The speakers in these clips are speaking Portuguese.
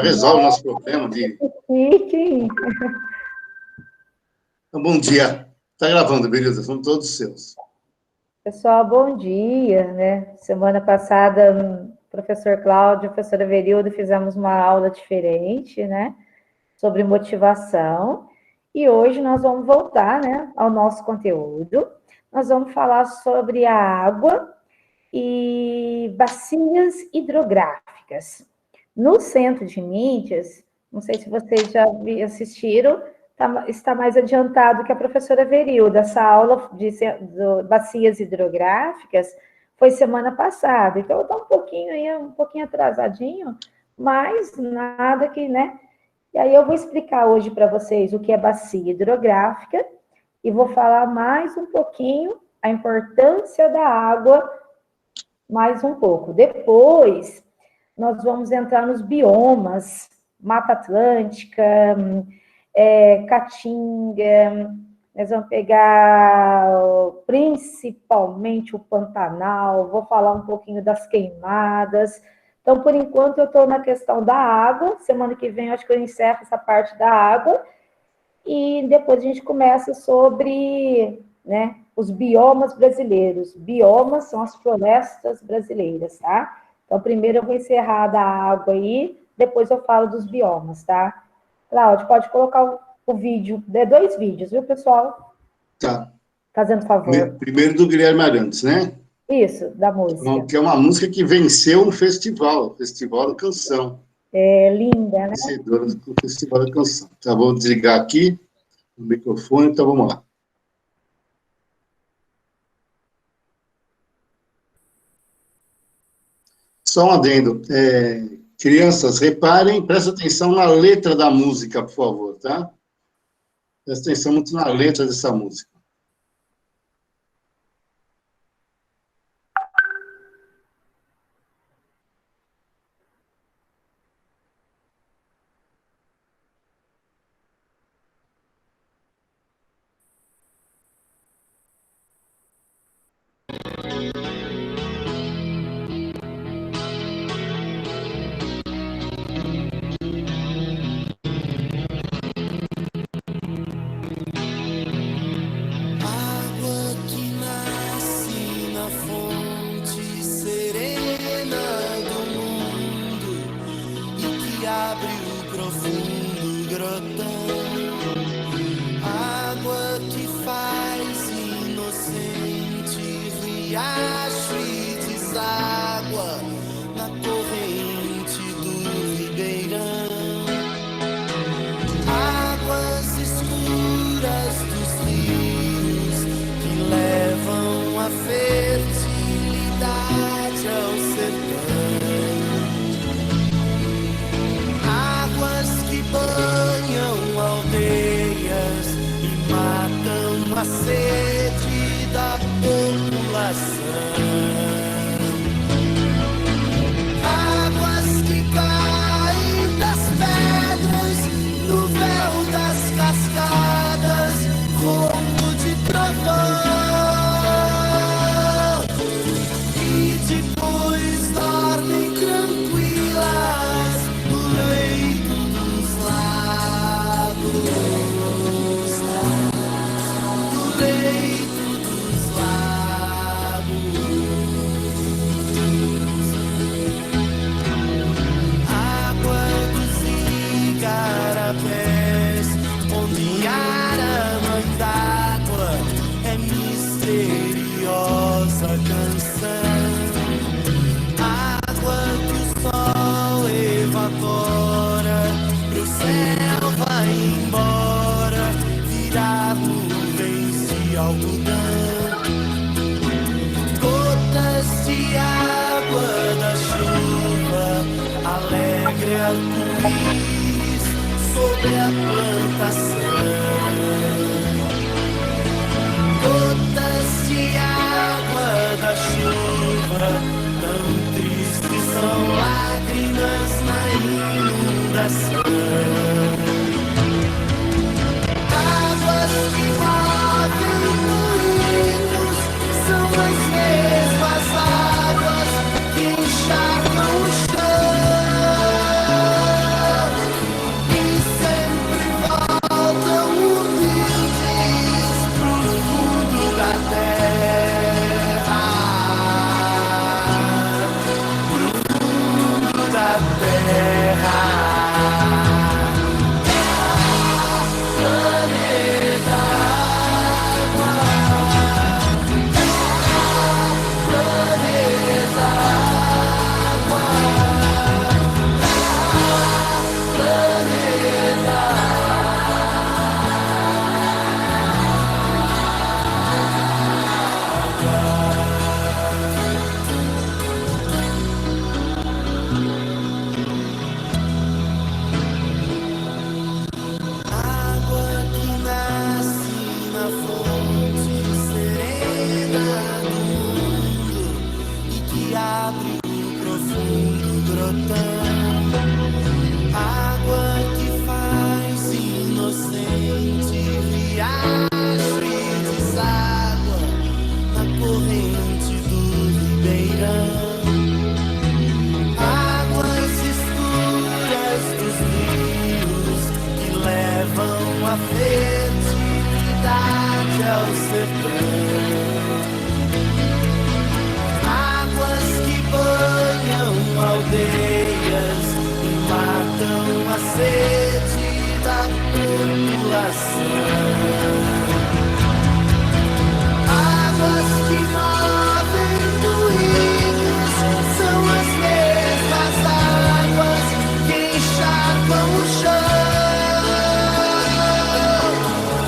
resolve o nosso problema de... Sim. Então, bom dia. Está gravando, beleza? São todos seus. Pessoal, bom dia, né? Semana passada, o professor Cláudio, a professora Verilda, fizemos uma aula diferente, né? Sobre motivação. E hoje nós vamos voltar, né, ao nosso conteúdo. Nós vamos falar sobre a água e bacias hidrográficas. No Centro de Mídias, não sei se vocês já assistiram, está mais adiantado que a professora Verilda. Essa aula de bacias hidrográficas foi semana passada, então está um pouquinho atrasadinho, mas nada que, né? E aí eu vou explicar hoje para vocês o que é bacia hidrográfica e vou falar mais um pouquinho a importância da água, mais um pouco. Depois, nós vamos entrar nos biomas, Mata Atlântica, Caatinga, nós vamos pegar principalmente o Pantanal, vou falar um pouquinho das queimadas. Então, por enquanto, eu estou na questão da água, semana que vem eu acho que eu encerro essa parte da água, e depois a gente começa sobre, né, os biomas brasileiros. Biomas são as florestas brasileiras, tá? Então, primeiro eu vou encerrar da água aí, depois eu falo dos biomas, tá? Cláudio, pode colocar o vídeo, 2 vídeos, viu, pessoal? Tá. Fazendo favor. Primeiro do Guilherme Arantes, né? Isso, da música. Que é uma música que venceu um festival, o Festival da Canção. É linda, né? Vencedora do Festival da Canção. Tá, vou desligar aqui o microfone, então vamos lá. Só um adendo. Crianças, reparem, prestem atenção na letra da música, por favor, tá? Presta atenção muito na letra dessa música. Águas que encharcam o chão. afetividade ao sertão. Águas que banham aldeias e matam a sede da população. Águas que movem ruídos são as mesmas águas que encharcam o chão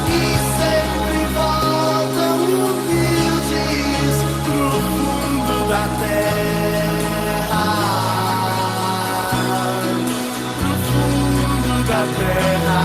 e sempre voltam humildes pro fundo da terra, pro fundo da terra.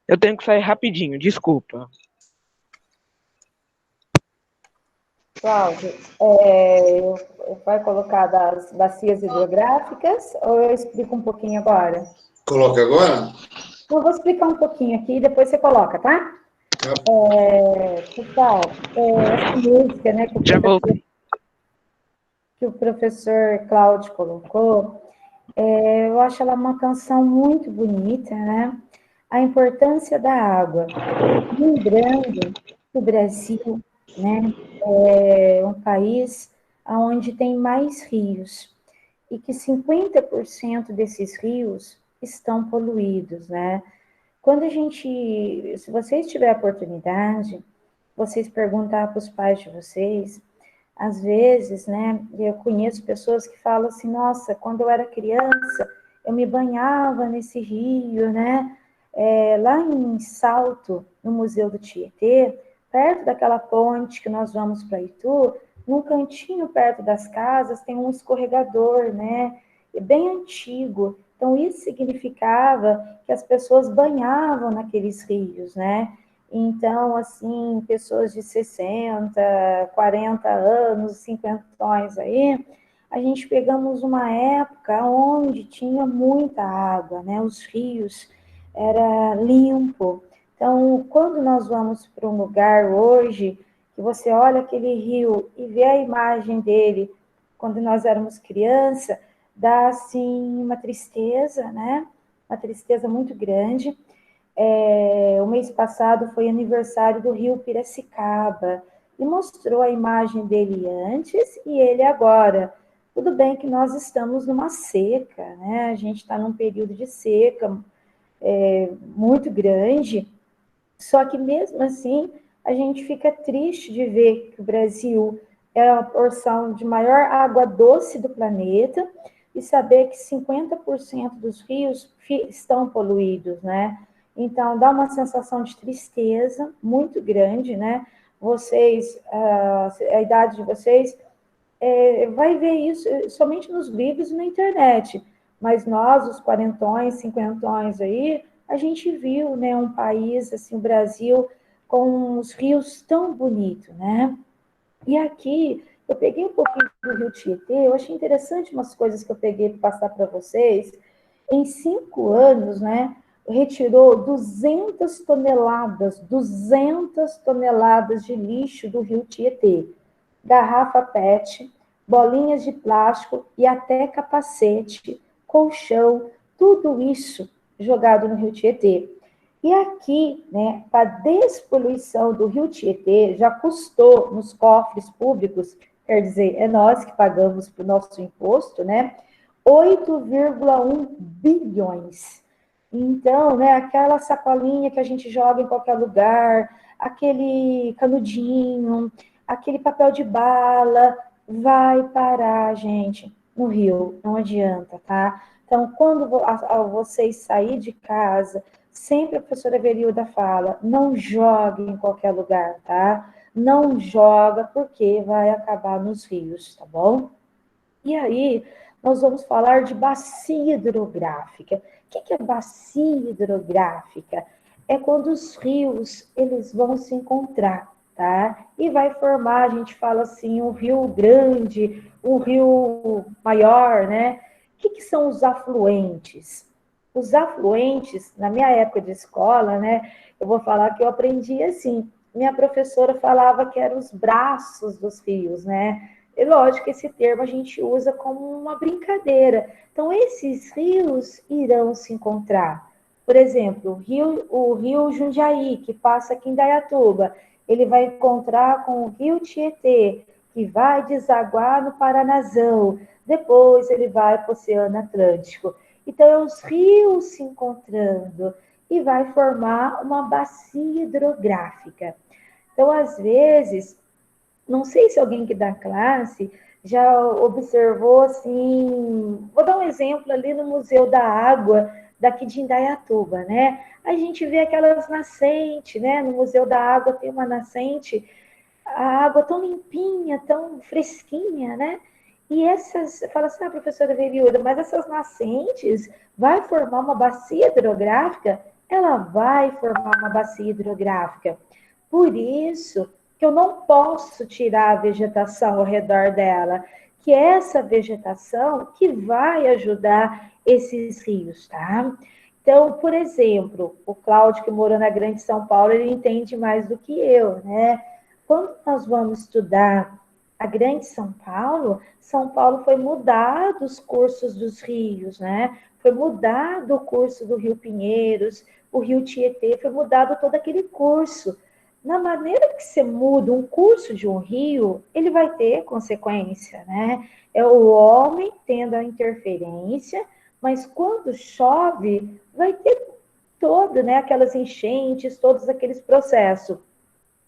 Eu tenho que sair rapidinho, desculpa. Cláudio, vai colocar das bacias hidrográficas ou eu explico um pouquinho agora? Coloca agora? Eu vou explicar um pouquinho aqui e depois você coloca, tá? Pessoal, essa música, né, que o professor Cláudio colocou, eu acho ela uma canção muito bonita, né? A importância da água. Lembrando que o Brasil, né, é um país onde tem mais rios e que 50% desses rios estão poluídos, né? Quando se vocês tiverem a oportunidade, vocês perguntar para os pais de vocês, às vezes, né, eu conheço pessoas que falam assim, nossa, quando eu era criança, eu me banhava nesse rio, né? Lá em Salto, no Museu do Tietê, perto daquela ponte que nós vamos para Itu, num cantinho perto das casas tem um escorregador, né? Bem antigo. Então, isso significava que as pessoas banhavam naqueles rios, né? Então, assim, pessoas de 60, 40 anos, 50 aí, a gente pegamos uma época onde tinha muita água, né? Os rios era limpo. Então, quando nós vamos para um lugar hoje, que você olha aquele rio e vê a imagem dele, quando nós éramos criança, dá, assim, uma tristeza, né? Uma tristeza muito grande. O mês passado foi aniversário do Rio Piracicaba, e mostrou a imagem dele antes e ele agora. Tudo bem que nós estamos numa seca, né? A gente está num período de seca muito grande, só que mesmo assim a gente fica triste de ver que o Brasil é a porção de maior água doce do planeta e saber que 50% dos rios estão poluídos, né? Então, dá uma sensação de tristeza muito grande, né? Vocês, a idade de vocês, vai ver isso somente nos livros e na internet. Mas nós, os quarentões, cinquentões aí, a gente viu, né, um país, assim, o Brasil, com os rios tão bonitos, né? E aqui, eu peguei um pouquinho do Rio Tietê, eu achei interessante umas coisas que eu peguei para passar para vocês. Em 5 anos, né, retirou 200 toneladas de lixo do Rio Tietê. Garrafa PET, bolinhas de plástico e até capacete, colchão, tudo isso jogado no Rio Tietê. E aqui, né, para a despoluição do Rio Tietê, já custou nos cofres públicos, quer dizer, é nós que pagamos para o nosso imposto, né, 8,1 bilhões. Então, né, aquela sacolinha que a gente joga em qualquer lugar, aquele canudinho, aquele papel de bala, vai parar, gente, no rio, não adianta, tá? Então, quando vocês saírem de casa, sempre a professora Verilda fala, não jogue em qualquer lugar, tá? Não joga, porque vai acabar nos rios, tá bom? E aí, nós vamos falar de bacia hidrográfica. O que é bacia hidrográfica? É quando os rios, eles vão se encontrar, tá? E vai formar, a gente fala assim, um rio grande, um rio maior, né? O que são os afluentes? Os afluentes, na minha época de escola, né? Eu vou falar que eu aprendi assim. Minha professora falava que eram os braços dos rios, né? E lógico que esse termo a gente usa como uma brincadeira. Então, esses rios irão se encontrar. Por exemplo, o rio Jundiaí, que passa aqui em Dayatuba, ele vai encontrar com o rio Tietê, que vai desaguar no Paranazão. Depois ele vai para o Oceano Atlântico. Então, é os rios se encontrando e vai formar uma bacia hidrográfica. Então, às vezes, não sei se alguém que dá classe já observou assim. Vou dar um exemplo ali no Museu da Água, daqui de Indaiatuba, né? A gente vê aquelas nascentes, né? No Museu da Água tem uma nascente, a água tão limpinha, tão fresquinha, né? E essas, fala assim, professora Veriúda, mas essas nascentes vai formar uma bacia hidrográfica? Ela vai formar uma bacia hidrográfica. Por isso que eu não posso tirar a vegetação ao redor dela, que é essa vegetação que vai ajudar esses rios, tá? Então, por exemplo, o Cláudio, que morou na Grande São Paulo, ele entende mais do que eu, né? Quando nós vamos estudar a Grande São Paulo foi mudado os cursos dos rios, né? Foi mudado o curso do Rio Pinheiros, o Rio Tietê, foi mudado todo aquele curso. Na maneira que você muda um curso de um rio, ele vai ter consequência, né? É o homem tendo a interferência, mas quando chove, vai ter todo, né? Aquelas enchentes, todos aqueles processos.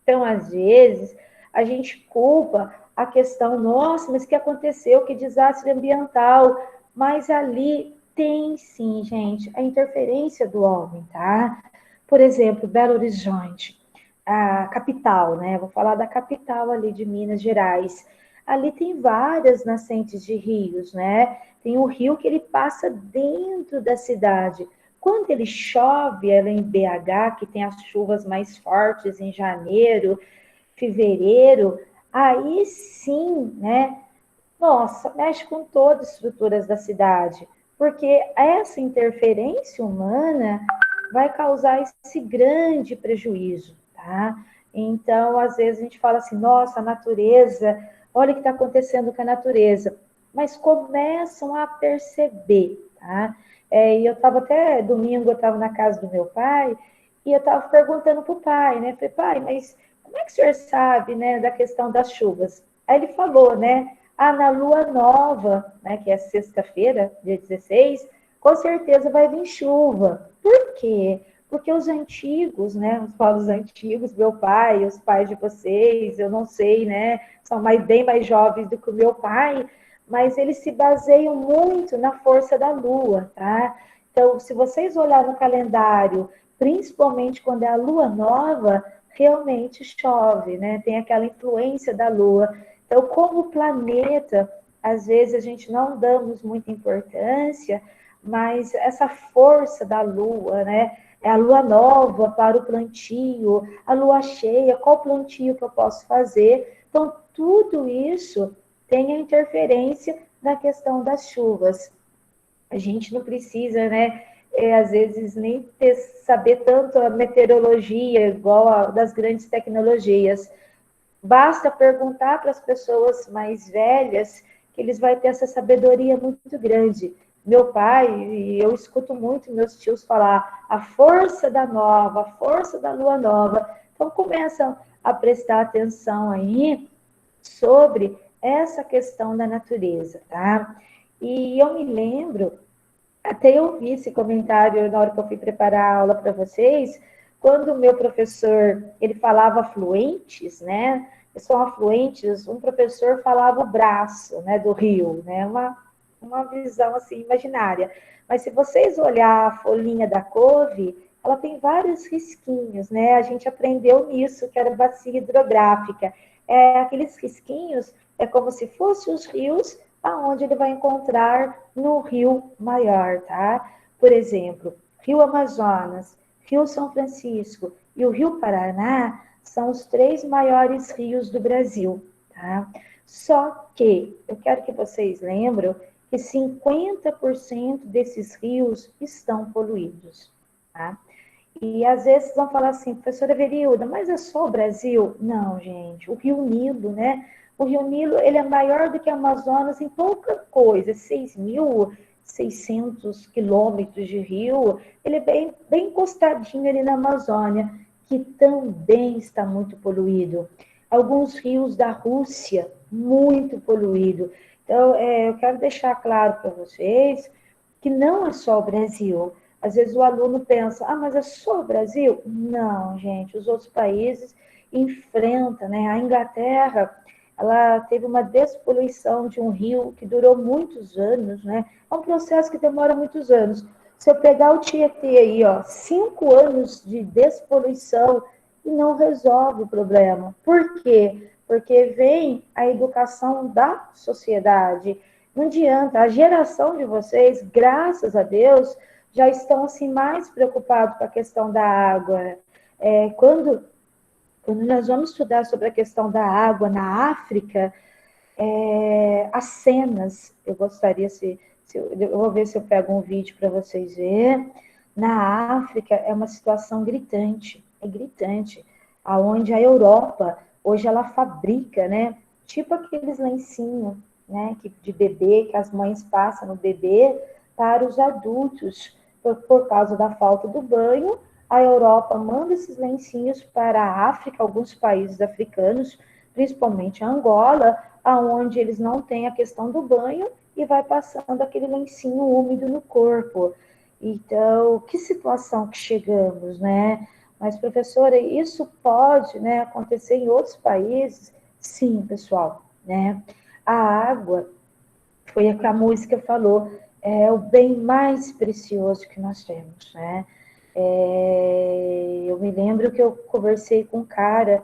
Então, às vezes, a gente culpa a questão, nossa, mas o que aconteceu? Que desastre ambiental. Mas ali tem sim, gente, a interferência do homem, tá? Por exemplo, Belo Horizonte, a capital, né? Vou falar da capital ali de Minas Gerais. Ali tem várias nascentes de rios, né? Tem um rio que ele passa dentro da cidade. Quando ele chove, ela em BH, que tem as chuvas mais fortes em janeiro, fevereiro, aí sim, né? Nossa, mexe com todas as estruturas da cidade, porque essa interferência humana vai causar esse grande prejuízo, tá? Então, às vezes a gente fala assim, nossa, a natureza, olha o que está acontecendo com a natureza, mas começam a perceber, tá? E eu estava até, domingo, eu estava na casa do meu pai, e eu estava perguntando para o pai, né? Falei, pai, mas como é que o senhor sabe, né, da questão das chuvas? Aí ele falou, né? Na lua nova, né, que é sexta-feira, dia 16, com certeza vai vir chuva. Por quê? Porque os antigos, né, os povos antigos, meu pai, os pais de vocês, eu não sei, né, são bem mais jovens do que o meu pai, mas eles se baseiam muito na força da lua, tá? Então, se vocês olharem no calendário, principalmente quando é a lua nova, realmente chove, né? Tem aquela influência da lua. Então, como planeta, às vezes a gente não damos muita importância, mas essa força da lua, né? É a lua nova para o plantio, a lua cheia, qual plantio que eu posso fazer? Então, tudo isso tem a interferência na questão das chuvas. A gente não precisa, né, às vezes, nem saber tanto a meteorologia, igual a das grandes tecnologias. Basta perguntar para as pessoas mais velhas que eles vão ter essa sabedoria muito grande. Meu pai, e eu escuto muito meus tios falar a força da nova, a força da lua nova. Então, começam a prestar atenção aí sobre essa questão da natureza, tá? E eu me lembro Até eu vi esse comentário na hora que eu fui preparar a aula para vocês, quando o meu professor, ele falava afluentes, né? São afluentes, um professor falava o braço, né, do rio, né? Uma visão, assim, imaginária. Mas se vocês olhar a folhinha da couve, ela tem vários risquinhos, né? A gente aprendeu nisso, que era bacia hidrográfica. Aqueles risquinhos é como se fossem os rios aonde ele vai encontrar no rio maior, tá? Por exemplo, Rio Amazonas, Rio São Francisco e o Rio Paraná são os 3 maiores rios do Brasil, tá? Só que eu quero que vocês lembrem que 50% desses rios estão poluídos, tá? E às vezes vão falar assim, professora Verilda, mas é só o Brasil? Não, gente, o Rio Nilo, né? O Rio Nilo, ele é maior do que o Amazonas em pouca coisa, 6.600 quilômetros de rio, ele é bem encostadinho ali na Amazônia, que também está muito poluído. Alguns rios da Rússia, muito poluído. Então, eu quero deixar claro para vocês que não é só o Brasil. Às vezes o aluno pensa, mas é só o Brasil? Não, gente, os outros países enfrentam, né? A Inglaterra, ela teve uma despoluição de um rio que durou muitos anos, né? É um processo que demora muitos anos. Se eu pegar o Tietê aí, 5 anos de despoluição e não resolve o problema. Por quê? Porque vem a educação da sociedade. Não adianta, a geração de vocês, graças a Deus, já estão assim mais preocupados com a questão da água. Quando nós vamos estudar sobre a questão da água na África, as cenas, eu gostaria, eu vou ver se eu pego um vídeo para vocês verem. Na África é uma situação gritante, aonde a Europa, hoje ela fabrica, né, tipo aqueles lencinhos, né, de bebê, que as mães passam no bebê, para os adultos, por causa da falta do banho. A Europa manda esses lencinhos para a África, alguns países africanos, principalmente a Angola, aonde eles não têm a questão do banho e vai passando aquele lencinho úmido no corpo. Então, que situação que chegamos, né? Mas, professora, isso pode, né, acontecer em outros países? Sim, pessoal, né? A água, foi o que a música falou, é o bem mais precioso que nós temos, né? Eu me lembro que eu conversei com um cara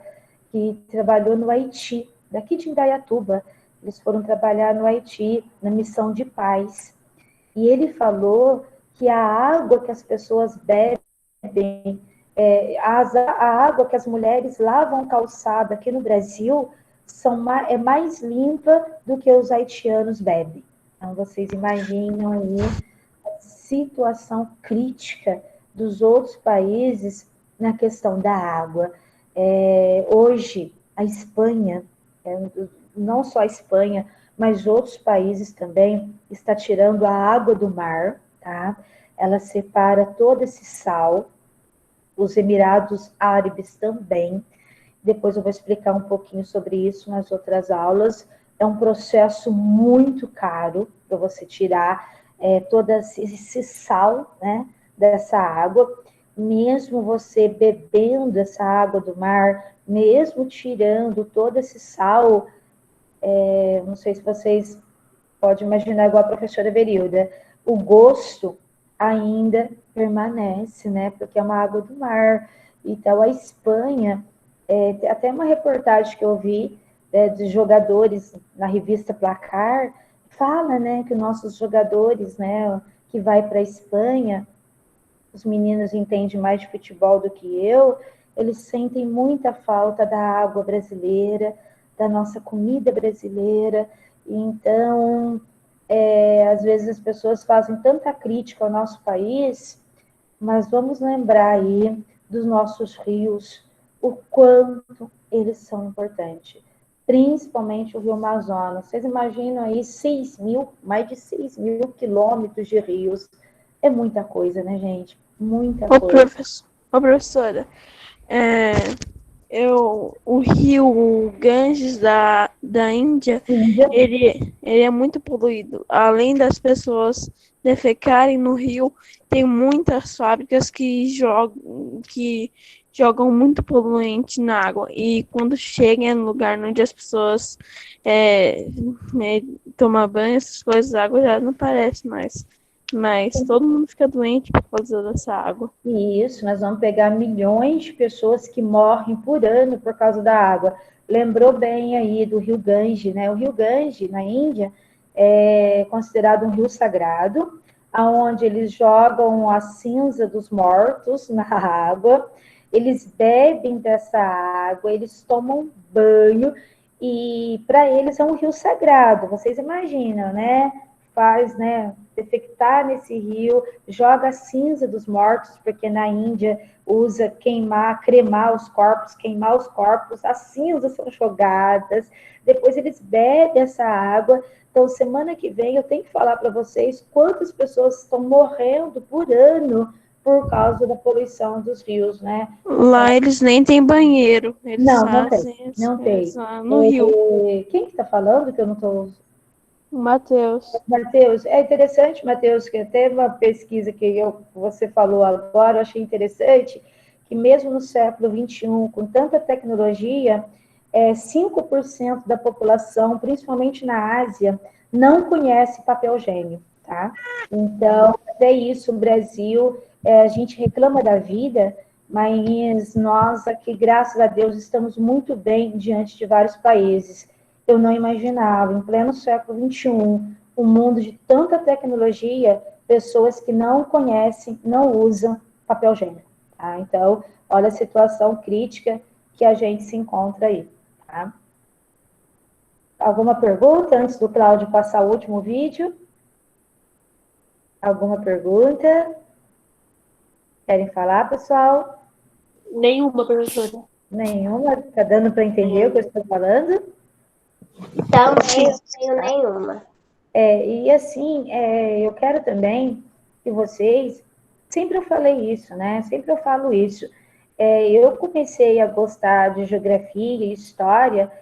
que trabalhou no Haiti, daqui de Indaiatuba. Eles foram trabalhar no Haiti, na missão de paz. E ele falou que a água que as pessoas bebem, a água que as mulheres lavam calçada aqui no Brasil é mais limpa do que os haitianos bebem. Então, vocês imaginam aí a situação crítica dos outros países na questão da água. Hoje, a Espanha, não só a Espanha, mas outros países também, está tirando a água do mar, tá? Ela separa todo esse sal, os Emirados Árabes também. Depois eu vou explicar um pouquinho sobre isso nas outras aulas. É um processo muito caro para você tirar todo esse sal, né, dessa água. Mesmo você bebendo essa água do mar, mesmo tirando todo esse sal, não sei se vocês podem imaginar igual a professora Verilda, o gosto ainda permanece, né, porque é uma água do mar. Então, a Espanha, até uma reportagem que eu vi, de jogadores na revista Placar, fala, né, que nossos jogadores, né, que vai para a Espanha, os meninos entendem mais de futebol do que eu, eles sentem muita falta da água brasileira, da nossa comida brasileira. Então, às vezes as pessoas fazem tanta crítica ao nosso país, mas vamos lembrar aí dos nossos rios, o quanto eles são importantes. Principalmente o Rio Amazonas. Vocês imaginam aí mais de 6 mil quilômetros de rios. É muita coisa, né, gente? Muita coisa. Professora, o rio Ganges da Índia, ele é muito poluído. Além das pessoas defecarem no rio. Tem muitas fábricas que jogam muito poluente na água. E quando chega no lugar onde as pessoas tomam banho, essas coisas, a água já não aparece mais. Mas todo mundo fica doente por causa dessa água. E isso, nós vamos pegar milhões de pessoas que morrem por ano por causa da água. Lembrou bem aí do rio Gange, né? O rio Gange, na Índia, é considerado um rio sagrado, onde eles jogam a cinza dos mortos na água, eles bebem dessa água, eles tomam banho, e para eles é um rio sagrado. Vocês imaginam, né? Faz, né, defectar nesse rio, joga a cinza dos mortos, porque na Índia usa cremar os corpos, as cinzas são jogadas, depois eles bebem essa água. Então, semana que vem eu tenho que falar para vocês quantas pessoas estão morrendo por ano por causa da poluição dos rios, né? Lá eles nem têm banheiro. Eles Não fazem tem, não tem. no rio. Quem que está falando que eu não estou... Matheus. Matheus, é interessante, Matheus, que até uma pesquisa que você falou agora, eu achei interessante, que mesmo no século XXI, com tanta tecnologia, 5% da população, principalmente na Ásia, não conhece papel higiênico, tá? Então, até isso, o Brasil, a gente reclama da vida, mas nós aqui, graças a Deus, estamos muito bem diante de vários países. Eu não imaginava, em pleno século XXI, um mundo de tanta tecnologia, pessoas que não conhecem, não usam papel higiênico, tá? Então, olha a situação crítica que a gente se encontra aí, tá? Alguma pergunta antes do Cláudio passar o último vídeo? Alguma pergunta? Querem falar, pessoal? Nenhuma, professora. Nenhuma? Tá dando para entender o que eu estou falando? Também não tenho nenhuma. E assim, eu quero também que vocês, sempre eu falei isso, né? Sempre eu falo isso. Eu comecei a gostar de geografia e história,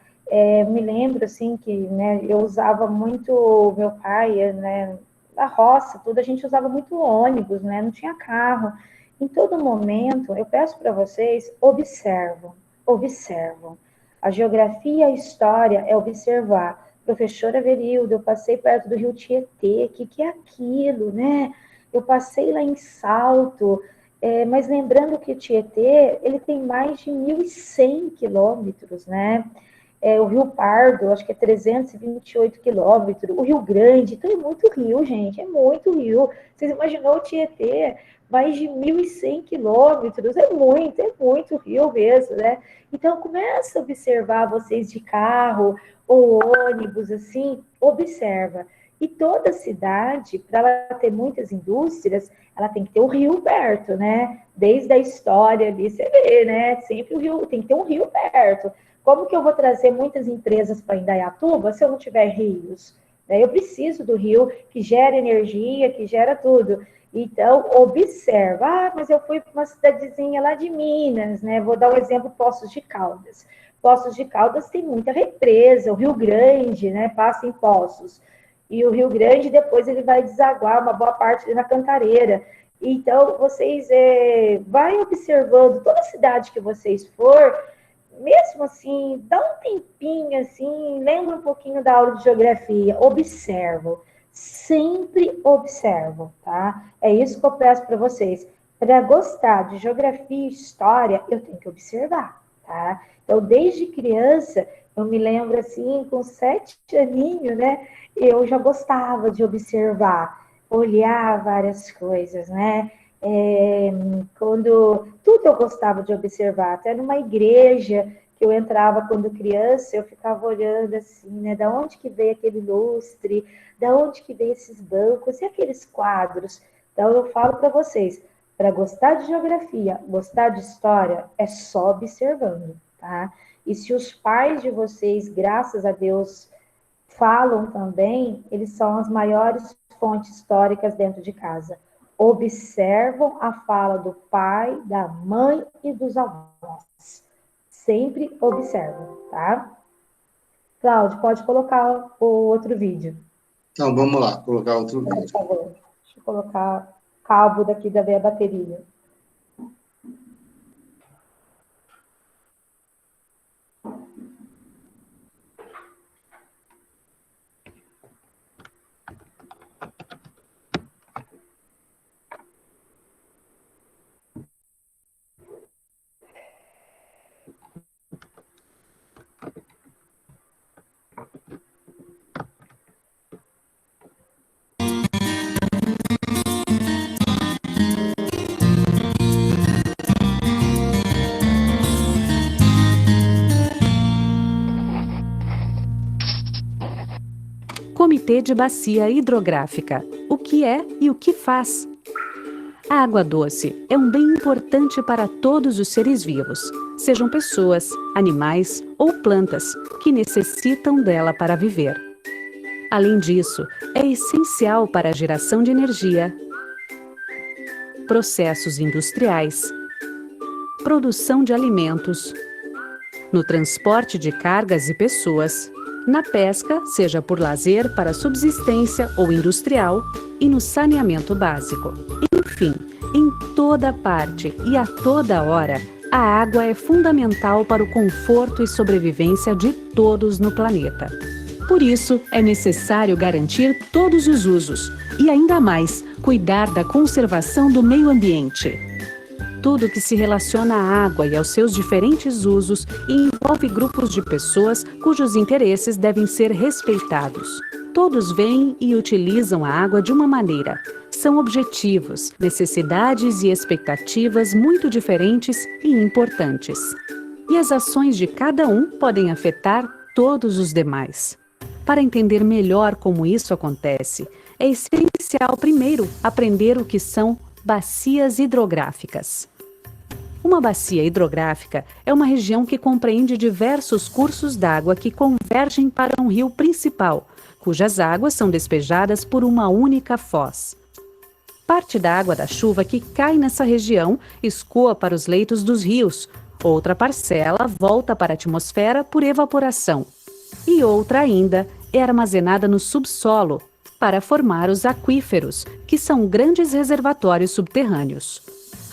me lembro, assim, que, né, eu usava muito, meu pai, né, na roça, tudo, a gente usava muito ônibus, né? Não tinha carro. Em todo momento, eu peço para vocês, observam. A geografia e a história é observar. Professora Verilda, eu passei perto do rio Tietê, o que é aquilo, né? Eu passei lá em Salto, mas lembrando que o Tietê, ele tem mais de 1.100 quilômetros, né? O Rio Pardo, acho que é 328 quilômetros, o Rio Grande, então é muito rio, gente, é muito rio. Vocês imaginou o Tietê, mais de 1.100 quilômetros, é muito rio mesmo, né? Então, começa a observar vocês de carro ou ônibus, assim, observa. E toda cidade, para ela ter muitas indústrias, ela tem que ter um rio perto, né? Desde a história ali, você vê, né? Sempre o rio, tem que ter um rio perto. Como que eu vou trazer muitas empresas para Indaiatuba se eu não tiver rios? Eu preciso do rio que gera energia, que gera tudo. Então, observa. Mas eu fui para uma cidadezinha lá de Minas, né? Vou dar um exemplo, Poços de Caldas. Poços de Caldas tem muita represa, o Rio Grande, né? Passa em Poços. E o Rio Grande, depois, ele vai desaguar uma boa parte na Cantareira. Então, vocês vai observando toda cidade que vocês for, mesmo assim, dá um tempinho, assim, lembra um pouquinho da aula de geografia, observam. Sempre observam, tá? É isso que eu peço para vocês. Para gostar de geografia e história, eu tenho que observar, tá? Então, desde criança, eu me lembro, assim, com 7 aninhos, né? Eu já gostava de observar, olhar várias coisas, né? Tudo eu gostava de observar, até numa igreja que eu entrava quando criança, eu ficava olhando assim, né? Da onde que veio aquele lustre, da onde que veio esses bancos e aqueles quadros. Então, eu falo para vocês, para gostar de geografia, gostar de história, é só observando, tá? E se os pais de vocês, graças a Deus, falam também, eles são as maiores fontes históricas dentro de casa. Observam a fala do pai, da mãe e dos avós. Sempre observam, tá? Cláudio, pode colocar o outro vídeo. Então, vamos lá, colocar outro vídeo. Por favor. eu colocar cabo daqui da minha bateria. Comitê de Bacia Hidrográfica. O que é e o que faz? A água doce é um bem importante para todos os seres vivos, sejam pessoas, animais ou plantas, que necessitam dela para viver. Além disso, é essencial para a geração de energia, processos industriais, produção de alimentos, no transporte de cargas e pessoas, na pesca, seja por lazer, para subsistência ou industrial, e no saneamento básico. Enfim, em toda parte e a toda hora, a água é fundamental para o conforto e sobrevivência de todos no planeta. Por isso, é necessário garantir todos os usos e, ainda mais, cuidar da conservação do meio ambiente. Tudo que se relaciona à água e aos seus diferentes usos e envolve grupos de pessoas cujos interesses devem ser respeitados. Todos veem e utilizam a água de uma maneira. São objetivos, necessidades e expectativas muito diferentes e importantes. E as ações de cada um podem afetar todos os demais. Para entender melhor como isso acontece, é essencial, primeiro, aprender o que são bacias hidrográficas. Uma bacia hidrográfica é uma região que compreende diversos cursos d'água que convergem para um rio principal, cujas águas são despejadas por uma única foz. Parte da água da chuva que cai nessa região escoa para os leitos dos rios, outra parcela volta para a atmosfera por evaporação, e outra ainda é armazenada no subsolo, para formar os aquíferos, que são grandes reservatórios subterrâneos.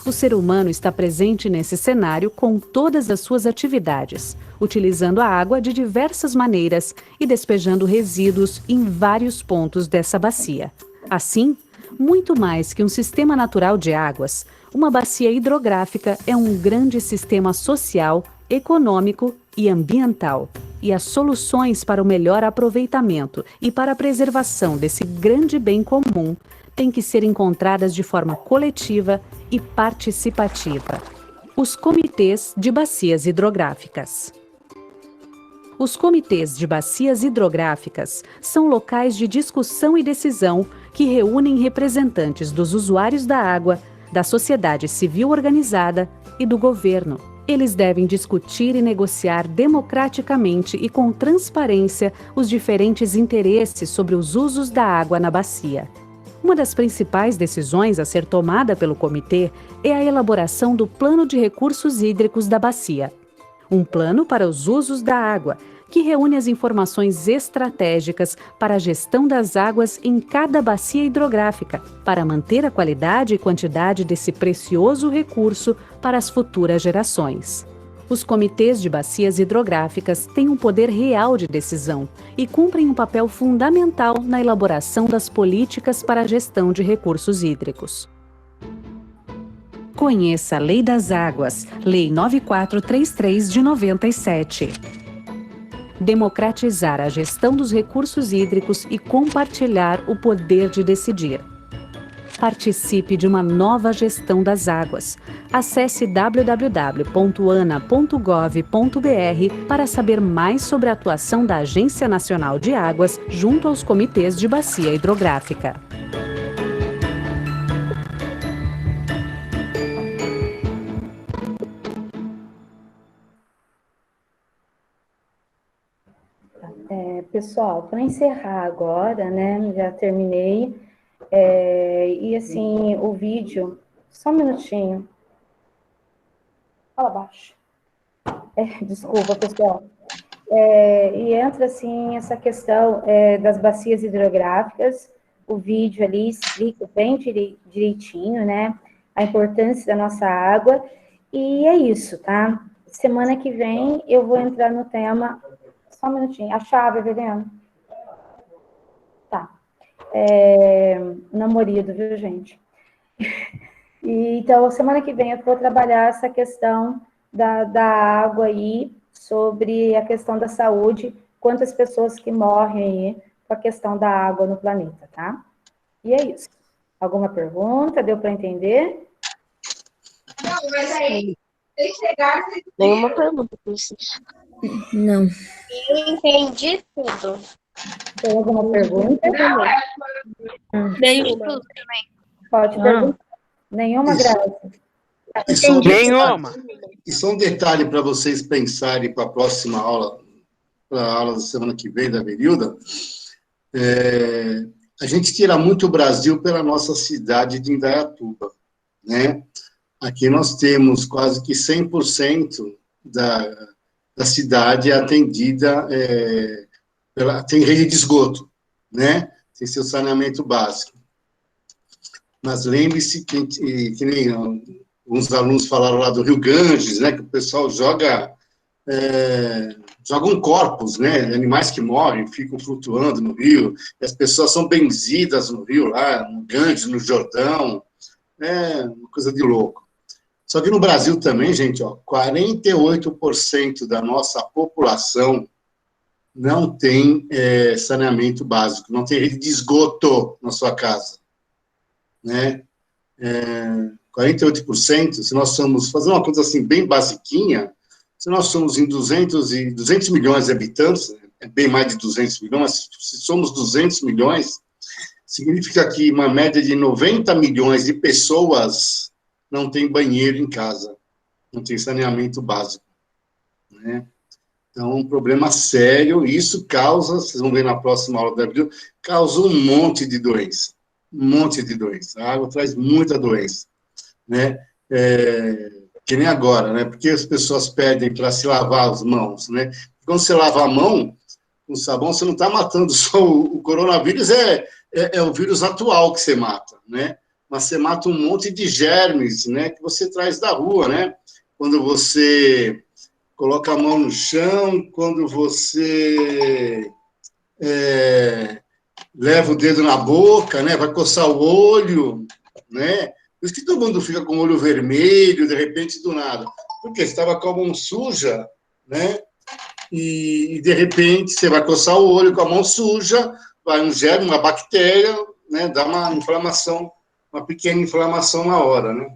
O ser humano está presente nesse cenário com todas as suas atividades, utilizando a água de diversas maneiras e despejando resíduos em vários pontos dessa bacia. Assim, muito mais que um sistema natural de águas, uma bacia hidrográfica é um grande sistema social, econômico e ambiental. E as soluções para o melhor aproveitamento e para a preservação desse grande bem comum têm que ser encontradas de forma coletiva e participativa. Os comitês de bacias hidrográficas. Os comitês de bacias hidrográficas são locais de discussão e decisão que reúnem representantes dos usuários da água, da sociedade civil organizada e do governo. Eles devem discutir e negociar democraticamente e com transparência os diferentes interesses sobre os usos da água na bacia. Uma das principais decisões a ser tomada pelo comitê é a elaboração do Plano de Recursos Hídricos da Bacia. Um plano para os usos da água, que reúne as informações estratégicas para a gestão das águas em cada bacia hidrográfica, para manter a qualidade e quantidade desse precioso recurso para as futuras gerações. Os comitês de bacias hidrográficas têm um poder real de decisão e cumprem um papel fundamental na elaboração das políticas para a gestão de recursos hídricos. Conheça a Lei das Águas, Lei 9433 de 97. Democratizar a gestão dos recursos hídricos e compartilhar o poder de decidir. Participe de uma nova gestão das águas. Acesse www.ana.gov.br para saber mais sobre a atuação da Agência Nacional de Águas junto aos comitês de bacia hidrográfica. Pessoal, para encerrar agora, né, já terminei, e assim, o vídeo, só um minutinho, fala baixo, desculpa, pessoal, e entra assim essa questão das bacias hidrográficas, o vídeo ali explica bem direitinho, né? A importância da nossa água. E é isso, tá? Semana que vem eu vou entrar no tema. Só um minutinho. A chave, Evelina? Tá. Namorido, viu, gente? Então, semana que vem eu vou trabalhar essa questão da água aí, sobre a questão da saúde, quantas pessoas que morrem aí com a questão da água no planeta, tá? E é isso. Alguma pergunta? Deu para entender? Não, mas aí, tem que chegar... Nenhuma pergunta, professor. Não. Eu entendi tudo. Tem alguma pergunta? Nenhuma. Pode perguntar. Nenhuma, Graça? Nenhuma. E só um detalhe para vocês pensarem para a próxima aula, para a aula da semana que vem, da Verilda. A gente tira muito o Brasil pela nossa cidade de Indaiatuba, né? Aqui nós temos quase que 100% da cidade atendida, tem rede de esgoto, né? Tem seu saneamento básico. Mas lembre-se que nem uns alunos falaram lá do Rio Ganges, né? Que o pessoal jogam corpos, né? Animais que morrem, ficam flutuando no rio, e as pessoas são benzidas no rio, lá no Ganges, no Jordão, uma coisa de louco. Só que no Brasil também, gente, 48% da nossa população não tem saneamento básico, não tem rede de esgoto na sua casa, né? 48%, se nós somos, fazer uma coisa assim bem basiquinha, se nós somos em 200 milhões de habitantes, bem mais de 200 milhões, mas se somos 200 milhões, significa que uma média de 90 milhões de pessoas não tem banheiro em casa, não tem saneamento básico, né? Então, um problema sério, e isso causa, vocês vão ver na próxima aula da Abril, causa um monte de doença. A água traz muita doença, né? Que nem agora, né? Porque as pessoas pedem para se lavar as mãos, né? Quando você lava a mão com sabão, você não está matando só o coronavírus, é o vírus atual que você mata, né? Mas você mata um monte de germes, né? Que você traz da rua, né? Quando você coloca a mão no chão, quando você leva o dedo na boca, né? Vai coçar o olho, né? Por isso que todo mundo fica com o olho vermelho, de repente, do nada. Porque você estava com a mão suja, né? E, de repente, você vai coçar o olho com a mão suja, vai um germe, uma bactéria, né? Dá uma inflamação, uma pequena inflamação na hora, né?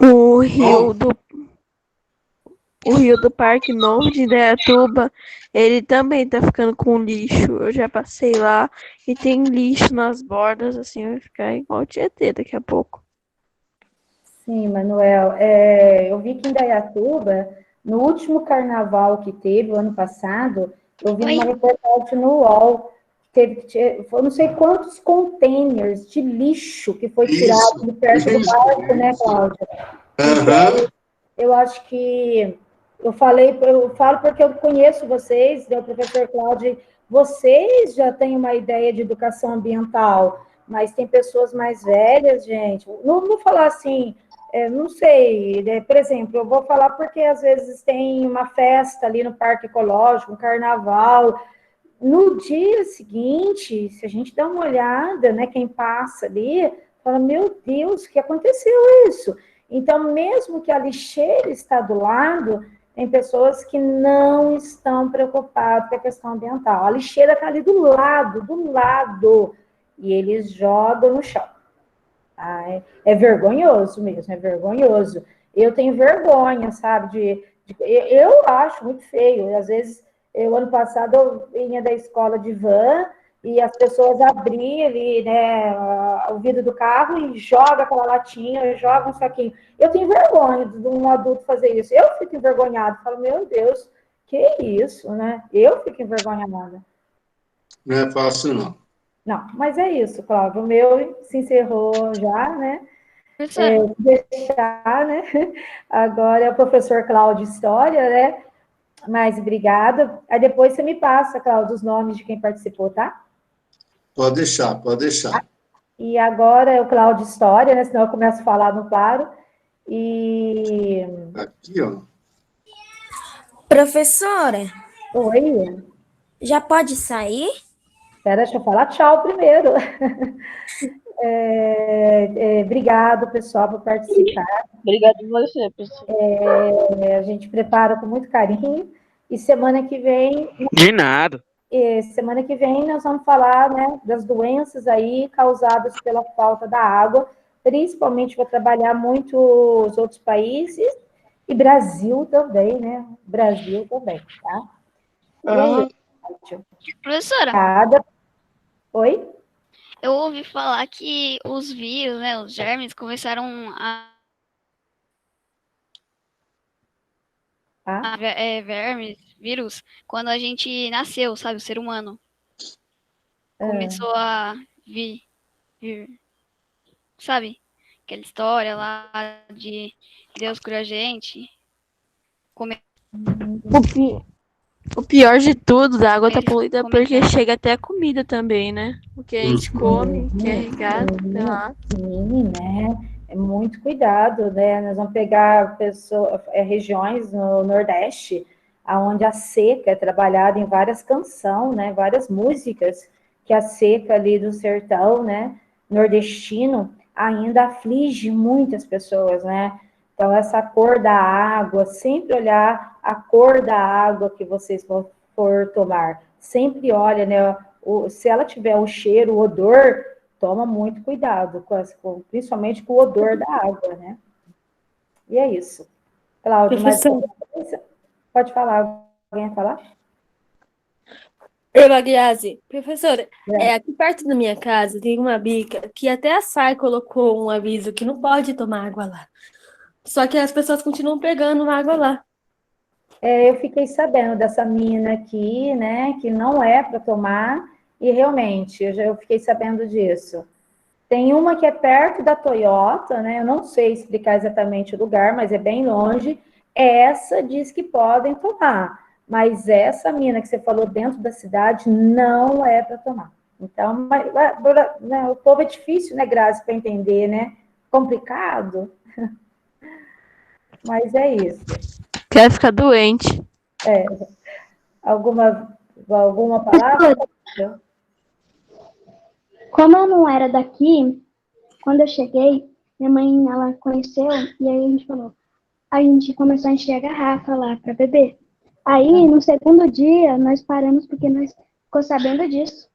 O rio do Parque Novo de Indaiatuba, ele também tá ficando com lixo. Eu já passei lá e tem lixo nas bordas, assim, vai ficar igual o Tietê daqui a pouco. Sim, Manuel. Eu vi que em Indaiatuba, no último carnaval que teve, o ano passado, eu vi uma reportagem no UOL, foi não sei quantos containers de lixo que foi tirado de perto do barco, né, Cláudia? Então, eu acho que eu falo porque eu conheço vocês, né, o professor Cláudio, vocês já têm uma ideia de educação ambiental, mas tem pessoas mais velhas, gente. Não vou falar assim, não sei, né? Por exemplo, eu vou falar porque às vezes tem uma festa ali no Parque Ecológico, um carnaval. No dia seguinte, se a gente dá uma olhada, né, quem passa ali, fala, meu Deus, o que aconteceu isso? Então, mesmo que a lixeira está do lado, tem pessoas que não estão preocupadas com a questão ambiental. A lixeira está ali do lado, e eles jogam no chão. É vergonhoso mesmo, é vergonhoso. Eu tenho vergonha, sabe, eu acho muito feio. Às vezes, ano passado, eu vinha da escola de van, e as pessoas abriam ali, né, o vidro do carro e jogam aquela latinha, jogam um saquinho. Eu tenho vergonha de um adulto fazer isso. Eu fico envergonhada, falo, meu Deus, que isso, né? Eu fico envergonhada. Não é fácil, não. Não, mas é isso, Cláudio. O meu se encerrou já, né? Deixar, né? Agora é o professor Cláudio História, né? Mas obrigada. Aí depois você me passa, Cláudio, os nomes de quem participou, tá? Pode deixar, pode deixar. E agora é o Cláudio História, né? Senão eu começo a falar no claro. E... Aqui, ó. Professora, Oi, já pode sair? espera, deixa eu falar tchau primeiro. Obrigado, pessoal, por participar. Obrigada a você, pessoal. A gente prepara com muito carinho. E semana que vem De nada. nós vamos falar, né, das doenças aí causadas pela falta da água, principalmente vou trabalhar muito os outros países e Brasil também, né? Brasil também, tá? E aí, Professora, obrigada. Oi? eu ouvi falar que os vírus, né, os germes, começaram Tá? vermes, vírus, quando a gente nasceu, sabe, o ser humano. Começou a vir, sabe? Aquela história lá de Deus cura a gente. O pior de tudo, da água tá Eles poluída comem porque chega até a comida também, né? O que a gente come, que é regado, sei lá. Sim, né? É muito cuidado, né? Nós vamos pegar regiões no Nordeste, onde a seca é trabalhada em várias canções, né? Várias músicas, que a seca ali do sertão, né? Nordestino, ainda aflige muitas pessoas, né? Então, essa cor da água, sempre olhar a cor da água que vocês for tomar. Sempre olha, né? Se ela tiver o cheiro, o odor, toma muito cuidado, principalmente com o odor da água, né? E é isso. Cláudio, mas pode falar? Alguém ia falar? Oi, Grazi. Professora, aqui perto da minha casa tem uma bica que até a SAI colocou um aviso que não pode tomar água lá. Só que as pessoas continuam pegando água lá. Eu fiquei sabendo dessa mina aqui, né, que não é para tomar, e realmente, eu fiquei sabendo disso. Tem uma que é perto da Toyota, né, eu não sei explicar exatamente o lugar, mas é bem longe. Essa diz que podem tomar, mas essa mina que você falou dentro da cidade não é para tomar. Então, o povo é difícil, né, Grazi, para entender, né? Complicado. Mas é isso. Quer ficar doente. Alguma palavra? Como eu não era daqui, quando eu cheguei, minha mãe, ela conheceu, e aí a gente começou a encher a garrafa lá para beber. Aí, no segundo dia, nós paramos porque nós ficou sabendo disso.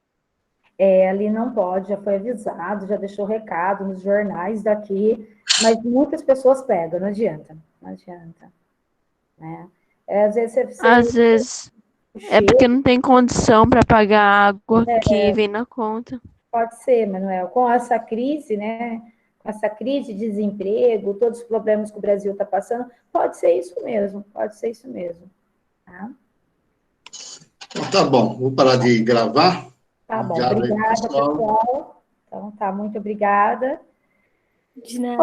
Ali não pode, já foi avisado, já deixou recado nos jornais daqui, mas muitas pessoas pegam, não adianta, né? Às vezes é porque não tem condição para pagar a água que vem na conta. Pode ser, Manuel, com essa crise, né? Com essa crise de desemprego, todos os problemas que o Brasil está passando, pode ser isso mesmo. Tá? Então, tá bom, vou parar de gravar. Tá bom, obrigada, pessoal. Então, tá, muito obrigada. De nada.